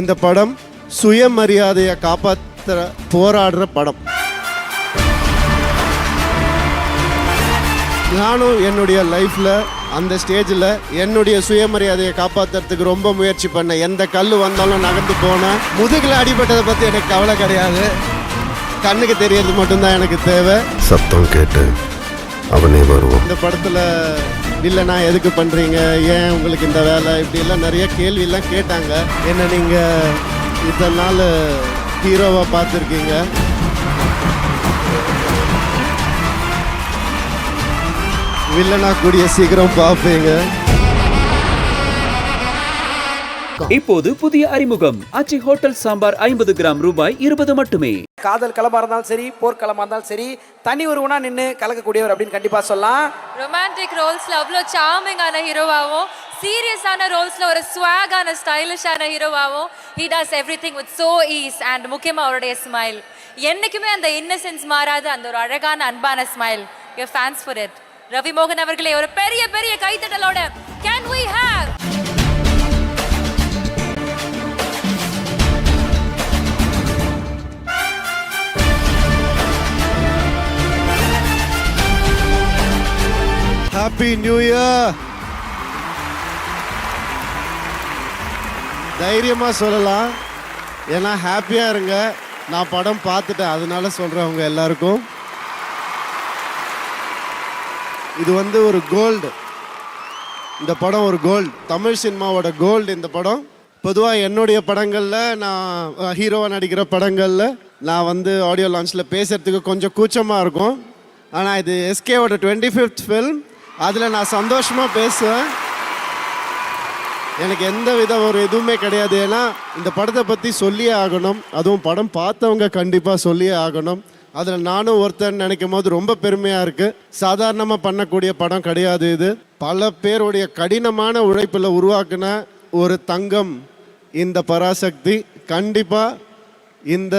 இந்த படம் சுயமரியாதையை காப்பாற்ற போராடுற படம். நானும் என்னுடைய லைஃப்பில் அந்த ஸ்டேஜில் என்னுடைய சுயமரியாதையை காப்பாற்றுறதுக்கு ரொம்ப முயற்சி பண்ணேன். எந்த கல் வந்தாலும் நகர்ந்து போனேன். முதுகில் அடிபட்டதை பற்றி எனக்கு கவலை கிடையாது. கண்ணுக்கு தெரியறது மட்டும்தான் எனக்கு தேவை. சத்தம் கேட்டு அவனே வருவோம். இந்த படத்தில் இல்லைண்ணா எதுக்கு பண்ணுறீங்க, ஏன் உங்களுக்கு இந்த வேலை, இப்படிலாம் நிறைய கேள்வியெல்லாம் கேட்டாங்க. என்ன நீங்கள் இத்தனை நாள் ஹீரோவாக பார்த்துருக்கீங்க, வில்லனா கூடிய சீக்கிரம் பார்ப்பீங்க. இப்போது புதிய அறிமுகம் ஆச்சி ஹோட்டல் சாம்பார் 50 கிராம் ரூபாய் 20 மட்டுமே. காதல் களமா இருந்தாலும் சரி, போர்க்களமா இருந்தாலும் சரி, தனி ஒருவனா நின்று கலக்கக்கூடியவர் அப்படின்னு கண்டிப்பா சொல்லலாம். ரொமான்டிக் ரோல்ஸ்ல அவ்வளோ சார்மிங்கான ஹீரோவாகவும், சீரியஸான ரோல்ஸ்ல ஒரு ஸ்வாகான ஸ்டைலிஷான ஹீரோவாகவும் he does everything with so ease. and முக்கியமா அவருடைய ஸ்மைல் என்னைக்குமே அந்த இன்னசென்ஸ் மாறாது. அந்த ஒரு அழகான அன்பான smile. we are fans for it. Ravi மோகன் அவர்களே ஒரு பெரிய பெரிய கைத்தட்டலோட can we have happy new year. தைரியமாக சொல்லலாம், ஏன்னா ஹாப்பியாக இருங்க. நான் படம் பார்த்துட்டேன், அதனால சொல்கிறேன் உங்கள் எல்லாருக்கும். இது ஒரு கோல்டு. இந்த படம் ஒரு கோல்டு, தமிழ் சினிமாவோட கோல்டு இந்த படம். பொதுவாக என்னுடைய படங்களில், நான் ஹீரோவாக நடிக்கிற படங்களில் நான் ஆடியோ லான்ச்சில் பேசுகிறதுக்கு கொஞ்சம் கூச்சமாக இருக்கும். ஆனால் இது எஸ்கேவோட 25th ஃபில்ம். அதில் நான் சந்தோஷமாக பேசுவேன். எனக்கு எந்த வித ஒரு எதுவுமே கிடையாது. ஏன்னா இந்த படத்தை பற்றி சொல்லியே ஆகணும். அதுவும் படம் பார்த்தவங்க கண்டிப்பாக சொல்லியே ஆகணும். அதில் நானும் ஒருத்தர் நினைக்கும் போது ரொம்ப பெருமையாக இருக்குது. சாதாரணமாக பண்ணக்கூடிய படம் கிடையாது இது. பல பேருடைய கடினமான உழைப்பில் உருவாக்கின ஒரு தங்கம் இந்த பராசக்தி. கண்டிப்பாக இந்த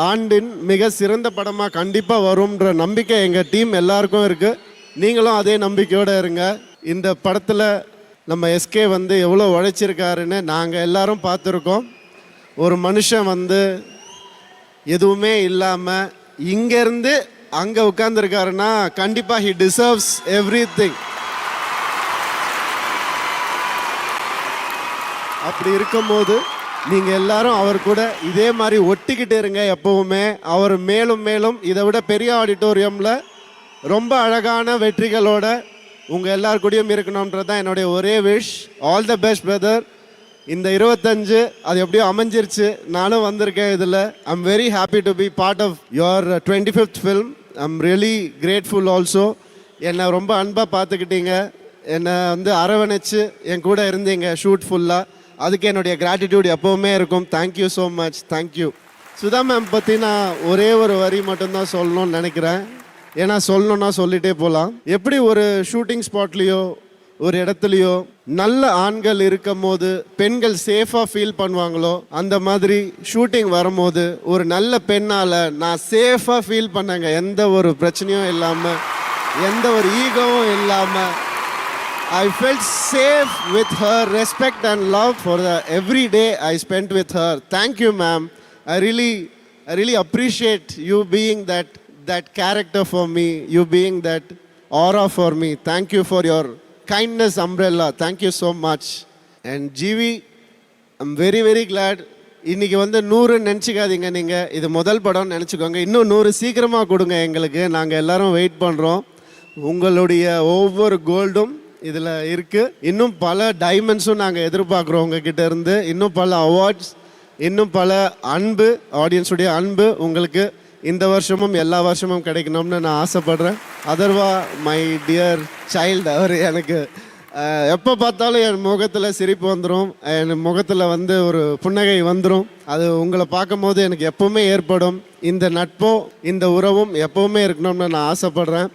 ஆண்டின் மிக சிறந்த படமாக கண்டிப்பாக வரும்ன்ற நம்பிக்கை எங்கள் டீம் எல்லாருக்கும் இருக்குது. நீங்களும் அதே நம்பிக்கையோடு இருங்க. இந்த படத்தில் நம்ம எஸ்கே எவ்வளோ உழைச்சிருக்காருன்னு நாங்கள் எல்லாரும் பார்த்துருக்கோம். ஒரு மனுஷன் எதுவுமே இல்லாமல் இங்கேருந்து அங்கே உட்காந்துருக்காருன்னா கண்டிப்பாக ஹி டிசர்வ்ஸ் எவ்ரிதிங். அப்படி இருக்கும்போது நீங்கள் எல்லாரும் அவர் கூட இதே மாதிரி ஒட்டிக்கிட்டு இருங்க எப்பவுமே. அவர் மேலும் மேலும் இதை விட பெரிய ஆடிட்டோரியமில் ரொம்ப அழகான வெற்றிகளோட உங்கள் எல்லாருக்கூடையும் இருக்கணுன்றது தான் என்னுடைய ஒரே wish. All the best brother. இந்த 25 அது எப்படியோ அமைஞ்சிருச்சு. நானும் வந்திருக்கேன் இதில். I'm very happy to be part of your 25th film. I'm really grateful also. என்னை ரொம்ப அன்பாக பார்த்துக்கிட்டீங்க. என்னை அரவணைச்சு என் கூட இருந்தீங்க ஷூட் ஃபுல்லாக. அதுக்கு என்னுடைய கிராட்டிடியூட் எப்போவுமே இருக்கும். Thank you so much. Thank you. Sudha ma'am பற்றி நான் ஒரே ஒரு வரி மட்டும்தான் சொல்லணும்னு நினைக்கிறேன். ஏன்னா சொல்லணும்னா சொல்லிகிட்டே போகலாம். எப்படி ஒரு ஷூட்டிங் ஸ்பாட்லேயோ ஒரு இடத்துலையோ நல்ல ஆண்கள் இருக்கும் போது பெண்கள் சேஃபாக ஃபீல் பண்ணுவாங்களோ, அந்த மாதிரி ஷூட்டிங் வரும்போது ஒரு நல்ல பெண்ணால் நான் சேஃபாக ஃபீல் பண்ணேங்க. எந்த ஒரு பிரச்சனையும் இல்லாமல், எந்த ஒரு ஈகோவும் இல்லாமல். I felt safe with her. Respect and love for the every day I spent with her. Thank you, ma'am. I really appreciate you being that character for me. You being that aura for me. Thank you for your kindness umbrella. Thank you so much. And GV, I'm very very glad. இன்னைக்கு 100 நினச்சிக்காதீங்க. நீங்கள் இது முதல் படம்னு நினச்சிக்கோங்க. இன்னும் 100 சீக்கிரமாக கொடுங்க எங்களுக்கு. நாங்கள் எல்லாரும் வெயிட் பண்ணுறோம். உங்களுடைய ஒவ்வொரு கோல்டும் இதில் இருக்குது. இன்னும் பல டைமண்ட்ஸும் நாங்கள் எதிர்பார்க்குறோம் உங்ககிட்ட இருந்து. இன்னும் பல அவார்ட்ஸ், இன்னும் பல அன்பு, ஆடியன்ஸுடைய அன்பு உங்களுக்கு இந்த வருஷமும் எல்லா வருஷமும் கிடைக்கணும்னு நான் ஆசைப்படுறேன். அதர்வா மை டியர் சைல்டு, அவர் எனக்கு எப்போ பார்த்தாலும் என் முகத்தில் சிரிப்பு வந்துடும். என் முகத்தில் ஒரு புன்னகை வந்துடும். அது உங்களை பார்க்கும் போது எனக்கு எப்போவுமே ஏற்படும். இந்த நட்போ இந்த உறவும் எப்போவுமே இருக்கணும்னு நான் ஆசைப்படுறேன்.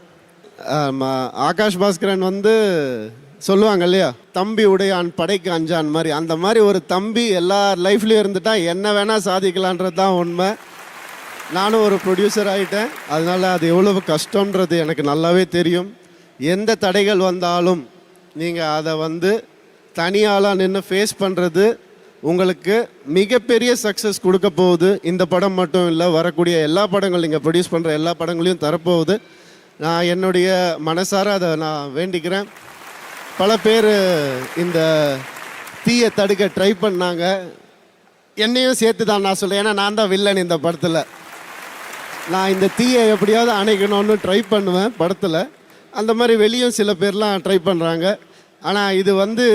ஆகாஷ் பாஸ்கரன் சொல்லுவாங்க இல்லையா, தம்பி உடையான் படைக்கு அஞ்சான் மாதிரி. அந்த மாதிரி ஒரு தம்பி எல்லார் லைஃப்லேயும் இருந்துட்டா என்ன வேணால் சாதிக்கலான்றது தான் உண்மை. நானும் ஒரு ப்ரொடியூசர் ஆகிட்டேன். அதனால் அது எவ்வளவு கஷ்டன்றது எனக்கு நல்லாவே தெரியும். எந்த தடைகள் வந்தாலும் நீங்கள் அதை தனியாளாக நின்று ஃபேஸ் பண்ணுறது உங்களுக்கு மிகப்பெரிய சக்ஸஸ் கொடுக்க போகுது. இந்த படம் மட்டும் இல்லை, வரக்கூடிய எல்லா படங்கள் நீங்கள் ப்ரொடியூஸ் பண்ணுற எல்லா படங்களையும் தரப்போகுது. நான் என்னுடைய மனசார அதை நான் வேண்டிக்கிறேன். பல பேர் இந்த தீயை தடுக்க ட்ரை பண்ணாங்க, என்னையும் சேர்த்து தான் நான் சொல்கிறேன். ஏன்னா நான் தான் வில்லன் இந்த படத்தில். நான் இந்த தீயை எப்படியாவது அணைக்கணும்னு ட்ரை பண்ணுவேன் படத்தில். அந்த மாதிரி வெளியும் சில பேர்லாம் ட்ரை பண்ணுறாங்க. ஆனால் இது வந்து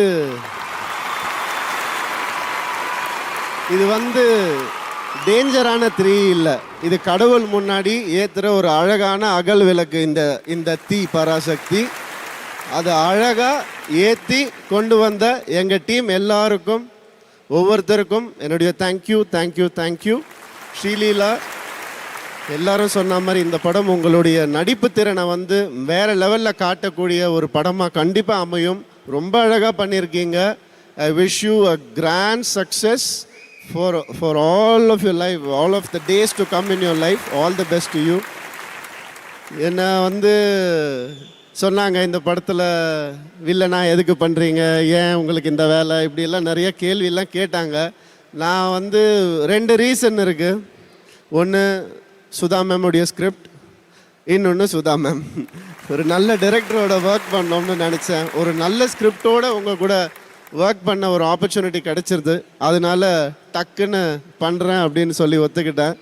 டேஞ்சரான தீ இல்லை, இது கடவுள் முன்னாடி ஏற்றுற ஒரு அழகான அகல் விளக்கு. இந்த தீ பராசக்தி அதை அழகாக ஏற்றி கொண்டு வந்த எங்கள் டீம் எல்லாருக்கும் ஒவ்வொருத்தருக்கும் என்னுடைய தேங்க்யூ தேங்க்யூ தேங்க்யூ. ஸ்ரீலீலா எல்லாரும் சொன்ன மாதிரி இந்த படம் உங்களுடைய நடிப்பு திறனை வந்து வேறு லெவலில் காட்டக்கூடிய ஒரு படமாக கண்டிப்பாக அமையும். ரொம்ப அழகாக பண்ணியிருக்கீங்க. I wish you a grand success for all of your life, all of the days to come in your life. All the best to you. என்ன வந்து சொன்னாங்க, இந்த படத்தில் வில்லனா எதுக்கு பண்ணுறீங்க, ஏன் உங்களுக்கு இந்த வேலை, இப்படியெல்லாம் நிறைய கேள்வியெல்லாம் கேட்டாங்க. நான் வந்து 2 ரீசன் இருக்குது. ஒன்று சுதா மேமுடைய ஸ்கிரிப்ட், இன்னொன்று சுதா மேம். ஒரு நல்ல டைரக்டரோட ஒர்க் பண்ணோம்னு நினச்சேன். ஒரு நல்ல ஸ்கிரிப்டோடு உங்கள் கூட ஒர்க் பண்ண ஒரு ஆப்பர்ச்சுனிட்டி கிடச்சிருது. அதனால டக்குன்னு பண்ணுறேன் அப்படின்னு சொல்லி ஒத்துக்கிட்டேன்.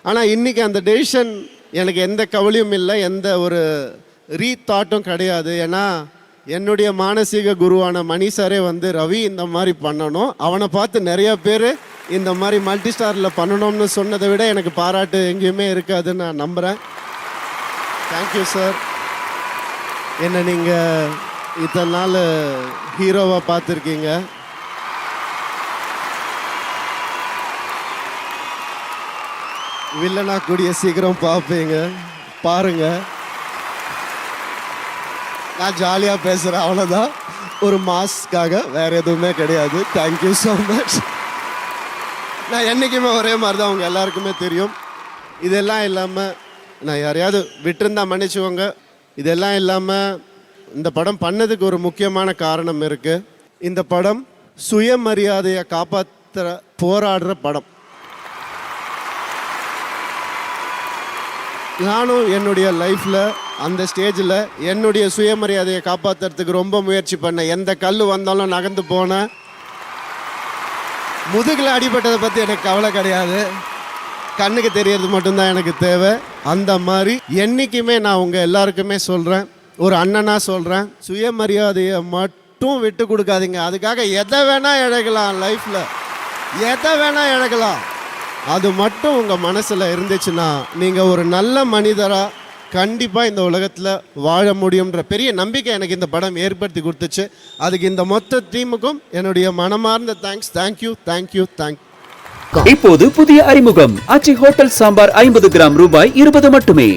ஆனால் இன்றைக்கி அந்த டெசிஷன் எனக்கு எந்த கவலையும் இல்லை, எந்த ஒரு ரீதாட்டும் கிடையாது. ஏன்னா என்னுடைய மானசீக குருவான மணி சாரே வந்து ரவி இந்த மாதிரி பண்ணணும், அவனை பார்த்து நிறைய பேர் இந்த மாதிரி மல்டி ஸ்டாரில் பண்ணணும்னு சொன்னதை விட எனக்கு பாராட்டு எங்கேயுமே இருக்காதுன்னு நான் நம்புகிறேன். Thank you sir. என்னை நீங்கள் இத்தனை நாள் ஹீரோவாக பார்த்துருக்கீங்க. வில்லனா கூடிய சீக்கிரம் பார்ப்பீங்க, பாருங்க. நான் ஜாலியாக பேசுகிறேன், அவ்வளோதான். ஒரு மாஸ்க்காக வேறு எதுவுமே கிடையாது. Thank you so much. நான் என்றைக்குமே ஒரே மாதிரி தான், அவங்க எல்லாருக்குமே தெரியும். இதெல்லாம் இல்லாமல் நான் யாரையாவது விட்டுருந்தா மன்னிச்சுக்கோங்க. இதெல்லாம் இல்லாமல் இந்த படம் பண்ணதுக்கு ஒரு முக்கியமான காரணம் இருக்குது. இந்த படம் சுயமரியாதையை காப்பாற்ற போராடுற படம். நானும் என்னுடைய லைஃப்பில் அந்த ஸ்டேஜில் என்னுடைய சுயமரியாதையை காப்பாற்றுறதுக்கு ரொம்ப முயற்சி பண்ணேன். எந்த கல் வந்தாலும் நகர்ந்து போனேன். முதுகில் அடிபட்டதை பற்றி எனக்கு கவலை கிடையாது, கண்ணுக்கு தெரியறது மட்டும்தான் எனக்கு தேவை. அந்த மாதிரி என்றைக்குமே நான் உங்கள் எல்லாருக்குமே சொல்கிறேன், ஒரு அண்ணனாக சொல்கிறேன், சுயமரியாதையை மட்டும் விட்டு கொடுக்காதீங்க. அதுக்காக எதை வேணால் இழக்கலாம், லைஃப்பில் எதை வேணால் இழக்கலாம். அது மட்டும் உங்கள் மனசில் இருந்துச்சுன்னா நீங்கள் ஒரு நல்ல மனிதராக கண்டிப்பாக இந்த உலகத்தில் வாழ முடியுன்ற பெரிய நம்பிக்கை எனக்கு இந்த படம் ஏற்படுத்தி கொடுத்துச்சு. அதுக்கு இந்த மொத்த டீமுக்கும் என்னுடைய மனமார்ந்த தேங்க்ஸ். Thank you thank you thank you. இப்போது புதிய அறிமுகம் ஆச்சி ஹோட்டல் சாம்பார் 50 கிராம் ரூபாய் 20 மட்டுமே.